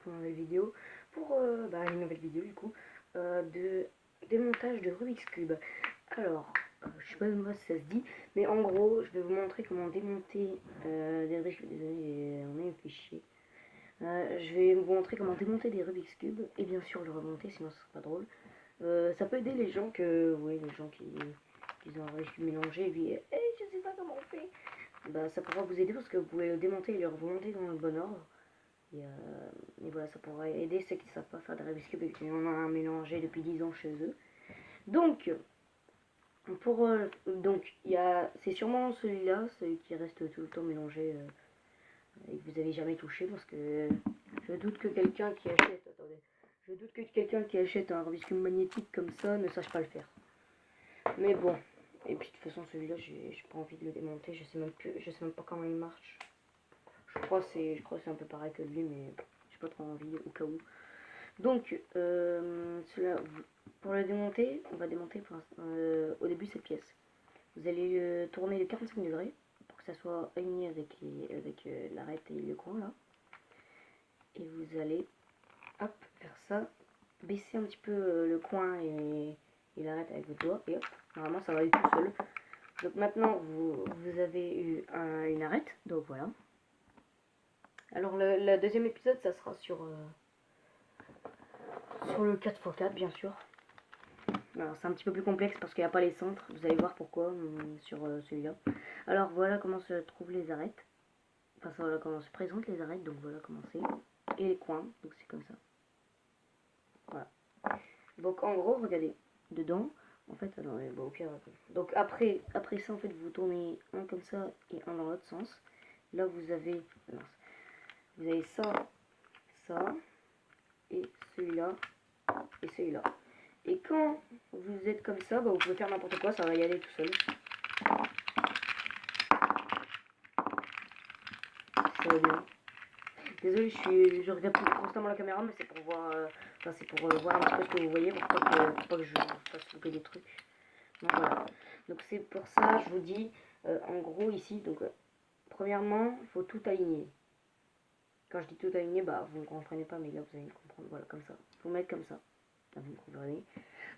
pour une nouvelle vidéo, une nouvelle vidéo du coup, de démontage de Rubik's Cube. Alors, je sais pas moi si ça se dit, mais en gros, je vais vous montrer comment démonter des Rubik's Cube. Désolé, on a un fichier. Je vais vous montrer comment démonter des Rubik's Cube, et bien sûr le remonter, sinon ce sera pas drôle. Ça peut aider les gens les gens qui ont un Rubik's Cube mélangé, et puis, hey, je sais pas comment on fait. Bah, ça pourra vous aider parce que vous pouvez le démonter et le remonter dans le bon ordre. Et voilà, ça pourra aider ceux qui ne savent pas faire des Rubik's Cube et qui en ont un mélangé depuis 10 ans chez eux. Donc, c'est sûrement celui-là, celui qui reste tout le temps mélangé et que vous avez jamais touché, parce que je doute que quelqu'un qui achète, un Rubik's Cube magnétique comme ça ne sache pas le faire. Mais bon, et puis de toute façon celui-là, j'ai pas envie de le démonter, je sais même pas comment il marche. Je crois que c'est un peu pareil que lui, mais j'ai pas trop envie au cas où. Donc, pour le démonter, on va démonter au début cette pièce. Vous allez tourner de 45 degrés pour que ça soit aligné avec l'arête et le coin là. Et vous allez, hop, faire ça, baisser un petit peu le coin et l'arête avec vos doigts, et hop, normalement ça va aller tout seul. Donc maintenant, vous avez eu une arête, donc voilà. Alors le deuxième épisode, ça sera sur le 4x4 bien sûr. Alors c'est un petit peu plus complexe parce qu'il n'y a pas les centres, vous allez voir pourquoi sur celui-là. Alors voilà comment se trouvent les arêtes. Enfin voilà comment se présentent les arêtes, donc voilà comment c'est. Et les coins, donc c'est comme ça. Voilà. Donc en gros, regardez, dedans, en fait, alors, bon, au pire, donc après ça, en fait, vous tournez un comme ça et un dans l'autre sens. Là vous avez ça, et celui-là, et celui-là. Et quand vous êtes comme ça, vous pouvez faire n'importe quoi, ça va y aller tout seul. Ça va bien. Désolé, je regarde constamment la caméra, mais c'est pour voir, voir un petit peu ce que vous voyez, pour pas que je fasse louper des trucs. Donc voilà. Donc c'est pour ça, je vous dis, en gros ici, donc premièrement, il faut tout aligner. Quand je dis tout aligner, vous ne comprenez pas, mais là vous allez comprendre. Voilà, comme ça. Il faut mettre comme ça. Là, vous comprenez.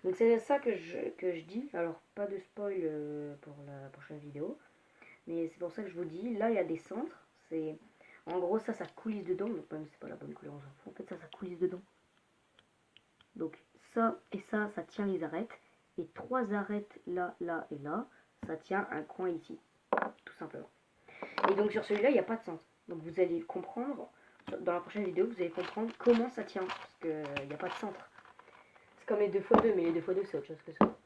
Donc c'est ça que je dis. Alors pas de spoil pour la prochaine vidéo, mais c'est pour ça que je vous dis. Là il y a des centres. C'est en gros ça coulisse dedans. Donc même si c'est pas la bonne couleur, on s'en fout. En fait ça coulisse dedans. Donc ça et ça tient les arêtes. Et 3 arêtes là, là et là, ça tient un coin ici, tout simplement. Et donc sur celui-là il n'y a pas de centre. Donc vous allez comprendre. Dans la prochaine vidéo, vous allez comprendre comment ça tient, parce qu'il n'y a pas de centre. C'est comme les 2x2, mais les 2x2 c'est autre chose que ça.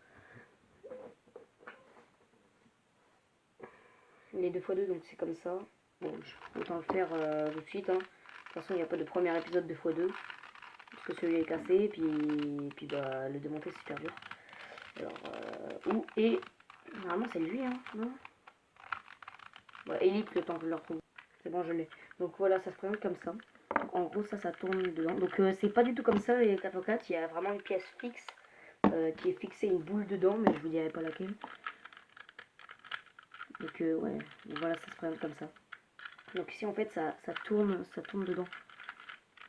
Les 2x2, donc c'est comme ça. Bon, autant le faire tout de suite. Hein. De toute façon, il n'y a pas de premier épisode 2x2, parce que celui-là est cassé, et puis le démonter c'est super dur. Alors, et normalement c'est lui, hein, non? Ouais, ellipse le temps que je le retrouve. C'est bon, je l'ai. Donc voilà, ça se présente comme ça. En gros, ça tourne dedans. Donc c'est pas du tout comme ça les 4x4. Il y a vraiment une pièce fixe qui est fixée, une boule dedans, mais je vous dirai pas laquelle. Donc ouais, donc voilà, ça se présente comme ça. Donc ici en fait ça tourne dedans.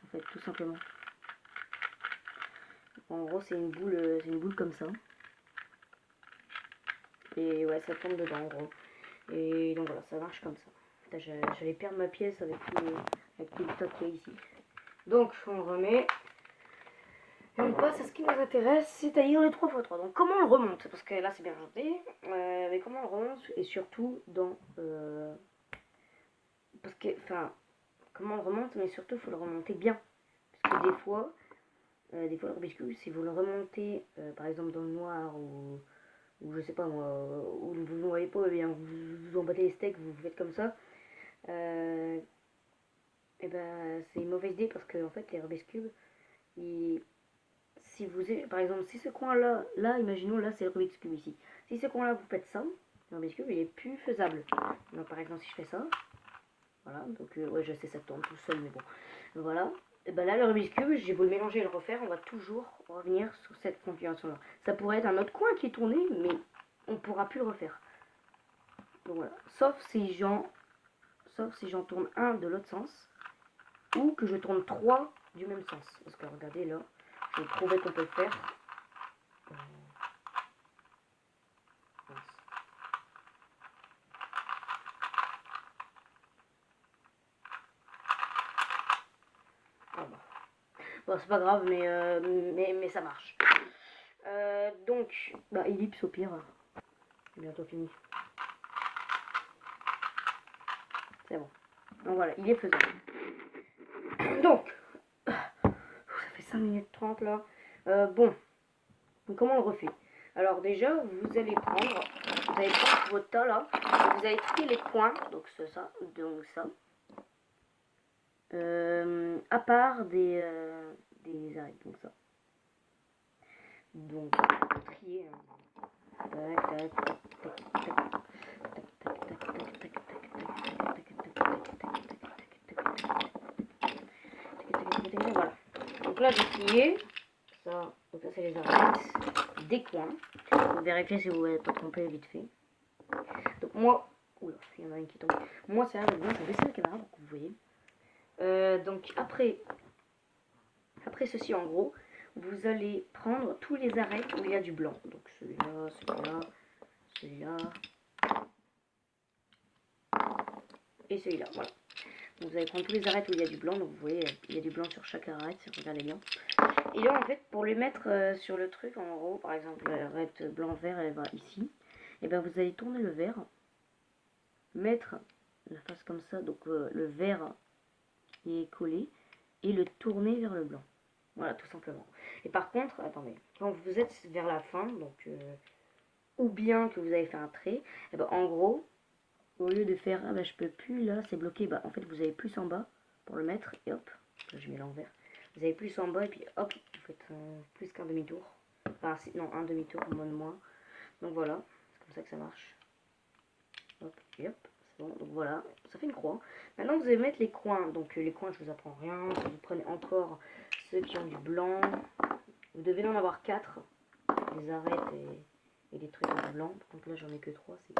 En fait, tout simplement. En gros c'est une boule comme ça. Et ouais, ça tourne dedans en gros. Et donc voilà, ça marche comme ça. J'allais perdre ma pièce avec tout le tas qu'il y a ici. Donc on remet. Et on passe à ce qui nous intéresse, c'est-à-dire les 3x3. Donc comment on le remonte? Parce que là c'est bien gentil, mais comment on le remonte? Et surtout dans... parce que, enfin, comment on le remonte, mais surtout il faut le remonter bien. Parce que des fois le Rubik's Cube, si vous le remontez, par exemple dans le noir, ou je sais pas moi, ou vous ne voyez pas, bien vous embattez les steaks, vous faites comme ça, et ben c'est une mauvaise idée, parce que en fait les Rubik's Cube, si vous, par exemple, si ce coin là, imaginons là c'est le Rubik's Cube ici, si ce coin là vous faites ça, le Rubik's Cube il est plus faisable. Donc par exemple si je fais ça, voilà, donc ouais je sais ça tourne tout seul, mais bon, voilà. Et ben là le Rubik's Cube, j'ai beau le mélanger et le refaire, on va toujours revenir sur cette configuration là. Ça pourrait être un autre coin qui est tourné, mais on pourra plus le refaire. Donc voilà, sauf si j'en tourne un de l'autre sens, ou que je tourne 3 du même sens. Parce que regardez là, j'ai trouvé qu'on peut le faire. Mince. Ah bah. Bon, c'est pas grave, mais ça marche. Donc, bah, ellipse au pire. Bientôt fini. C'est bon. Donc voilà, il est faisable. Donc, ça fait 5 minutes 30 là. Bon, donc comment on le refait? Alors déjà, vous allez prendre votre tas là, et vous allez trier les coins, donc ça, donc ça, à part des arêtes, donc ça. Donc, trier. Voilà. Donc là, j'ai trié ça. Donc ça, c'est les arêtes des coins. Vous vérifiez si vous n'êtes pas trompé vite fait. Donc moi, oula, il y en a une qui tombe. Moi, c'est un bon. Je vais baisser la caméra pour que vous voyez. Donc après ceci, en gros, vous allez prendre tous les arêtes où il y a du blanc. Donc celui-là, celui-là, celui-là et celui-là. Voilà. Donc vous allez prendre tous les arêtes où il y a du blanc. Donc vous voyez, il y a du blanc sur chaque arête. Regardez bien. Et là, en fait, pour les mettre sur le truc, en gros, par exemple, l'arête blanc-vert, elle va ici. Et bien, vous allez tourner le vert, mettre la face comme ça, donc le vert qui est collé, et le tourner vers le blanc. Voilà, tout simplement. Et par contre, attendez, quand vous êtes vers la fin, donc ou bien que vous avez fait un trait, et ben, en gros, au lieu de faire, ah ben je peux plus, là, c'est bloqué, bah en fait, vous avez plus en bas pour le mettre, et hop, là, je mets l'envers. Vous avez plus en bas, et puis hop, vous faites plus qu'un demi-tour. Enfin, non, un demi-tour, moins de moins. Donc voilà, c'est comme ça que ça marche. Hop, et hop. Bon, donc voilà, ça fait une croix. Maintenant, vous allez mettre les coins. Donc les coins, je vous apprends rien. Vous prenez encore ceux qui ont du blanc. Vous devez en avoir 4. Les arêtes et les trucs en blanc. Par contre, là, j'en ai que 3. C'est...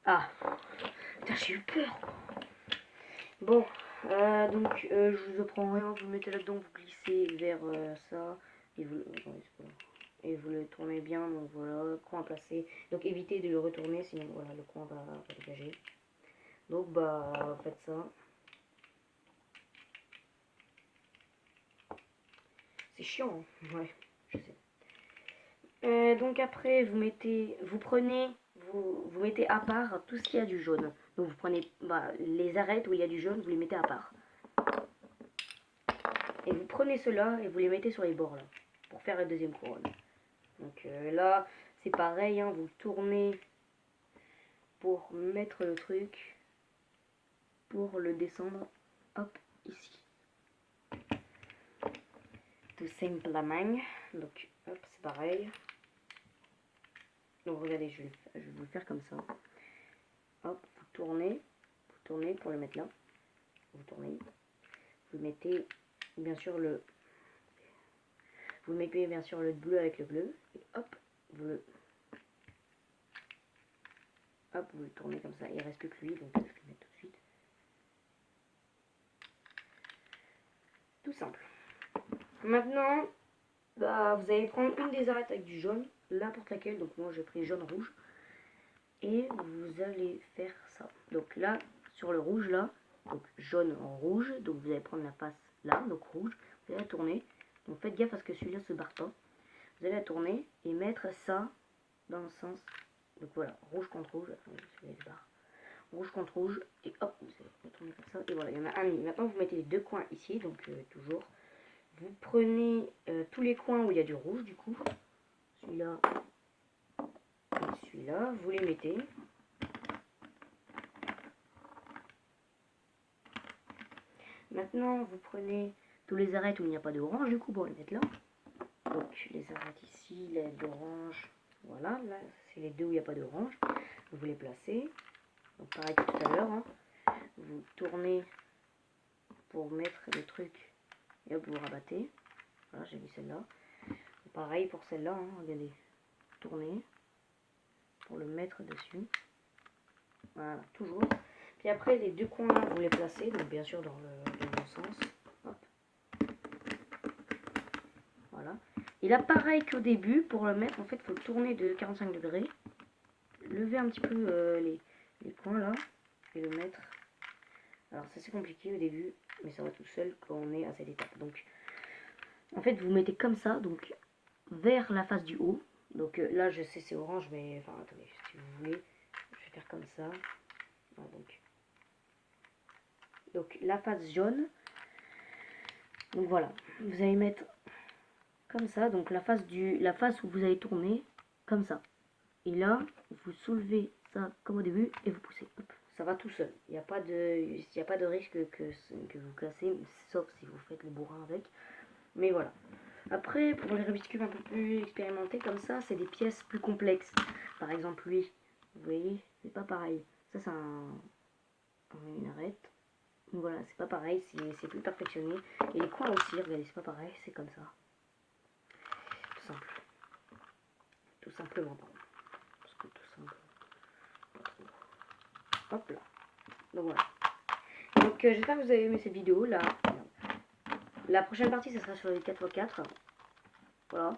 Ah, putain, j'ai eu peur. Bon, donc je vous apprends rien. Vous mettez là-dedans, vous glissez vers ça. Et vous... et vous le tournez bien, donc voilà, coin placé. Donc évitez de le retourner, sinon voilà, le coin va dégager. Donc bah faites ça. C'est chiant, hein, ouais, je sais. Donc après vous prenez, vous mettez à part tout ce qui a du jaune. Donc vous prenez les arêtes où il y a du jaune, vous les mettez à part. Et vous prenez cela et vous les mettez sur les bords là, pour faire la deuxième couronne. Donc là, c'est pareil, hein, vous tournez pour mettre le truc, pour le descendre, hop, ici. Tout simplement. Donc, hop, c'est pareil. Donc, regardez, je vais vous le faire comme ça. Hop, vous tournez pour le mettre là. Vous tournez. Vous mettez bien sûr le... Vous mettez bien sûr le bleu avec le bleu. Et hop, vous le... Hop, vous le tournez comme ça. Il ne reste plus que lui, donc je vais le mettre tout de suite. Tout simple. Maintenant, bah, vous allez prendre une des arêtes avec du jaune, n'importe laquelle. Donc moi j'ai pris jaune-rouge. Et vous allez faire ça. Donc là, sur le rouge là, donc jaune en rouge. Donc vous allez prendre la face là, donc rouge. Vous allez la tourner. Donc faites gaffe à ce que celui-là se barre pas. Vous allez la tourner et mettre ça dans le sens. Donc voilà, rouge contre rouge. Attendez, celui-là se barre. Rouge contre rouge. Et hop, vous allez retourner comme ça. Et voilà, il y en a un. Maintenant vous mettez les deux coins ici. Donc toujours. Vous prenez tous les coins où il y a du rouge du coup. Celui-là et celui-là. Vous les mettez. Maintenant, vous prenez tous les arêtes où il n'y a pas d'orange, du coup, pour les mettre là. Donc, les arêtes ici, les d'orange, voilà, là, c'est les deux où il n'y a pas d'orange. Vous les placez. Donc, pareil que tout à l'heure, hein. Vous tournez pour mettre le truc et hop, vous rabattez. Voilà, j'ai mis celle-là. Pareil pour celle-là, hein, regardez. Tournez pour le mettre dessus. Voilà, toujours. Puis après, les deux coins, vous les placez, donc bien sûr dans le bon sens. Hop. Voilà. Et là, pareil qu'au début, pour le mettre, en fait, il faut le tourner de 45 degrés. Lever un petit peu les coins là, et le mettre. Alors, ça c'est compliqué au début, mais ça va tout seul quand on est à cette étape. Donc, en fait, vous mettez comme ça, donc vers la face du haut. Donc là, je sais c'est orange, mais enfin, attendez, si vous voulez, je vais faire comme ça. Voilà, donc la face jaune. Donc voilà, vous allez mettre comme ça, donc la face où vous allez tourner, comme ça. Et là, vous soulevez ça comme au début et vous poussez. Hop, ça va tout seul. Il n'y a pas de risque que vous cassez, sauf si vous faites le bourrin avec. Mais voilà. Après, pour les Rubik's Cube un peu plus expérimentés comme ça, c'est des pièces plus complexes. Par exemple, lui, vous voyez, c'est pas pareil. Ça, c'est une arête. Donc voilà, c'est pas pareil, c'est plus perfectionné. Et les coins aussi, regardez, c'est pas pareil, c'est comme ça. Tout simple. Tout simplement, pardon. Parce que tout simple. Hop là. Donc voilà. Donc j'espère que vous avez aimé cette vidéo. Là, la prochaine partie, ce sera sur les 4x4. Voilà.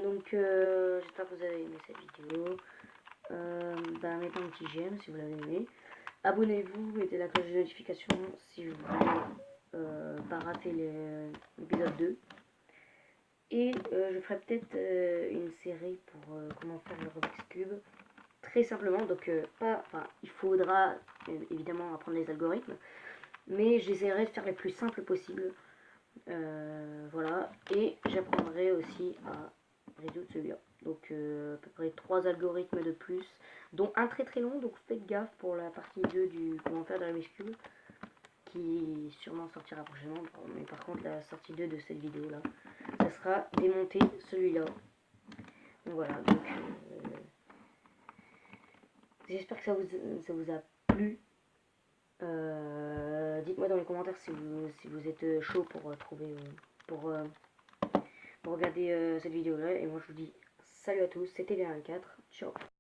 Donc j'espère que vous avez aimé cette vidéo. Mettez un petit j'aime si vous l'avez aimé. Abonnez-vous, mettez la cloche de notification si vous voulez pas rater l'épisode 2. Et je ferai peut-être une série pour comment faire le Rubik's Cube. Très simplement, donc il faudra évidemment apprendre les algorithmes, mais j'essaierai de faire les plus simples possibles. Voilà, et j'apprendrai aussi à résoudre celui-là. Donc à peu près 3 algorithmes de plus, dont un très très long, donc faites gaffe pour la partie 2 du comment faire de Rubik's Cube, qui sûrement sortira prochainement. Mais par contre la sortie 2 de cette vidéo là, ça sera démonter celui-là. Donc voilà, donc j'espère que ça vous a plu. Dites-moi dans les commentaires si vous êtes chaud pour trouver pour regarder cette vidéo là, et moi je vous dis salut à tous, c'était les 4, ciao.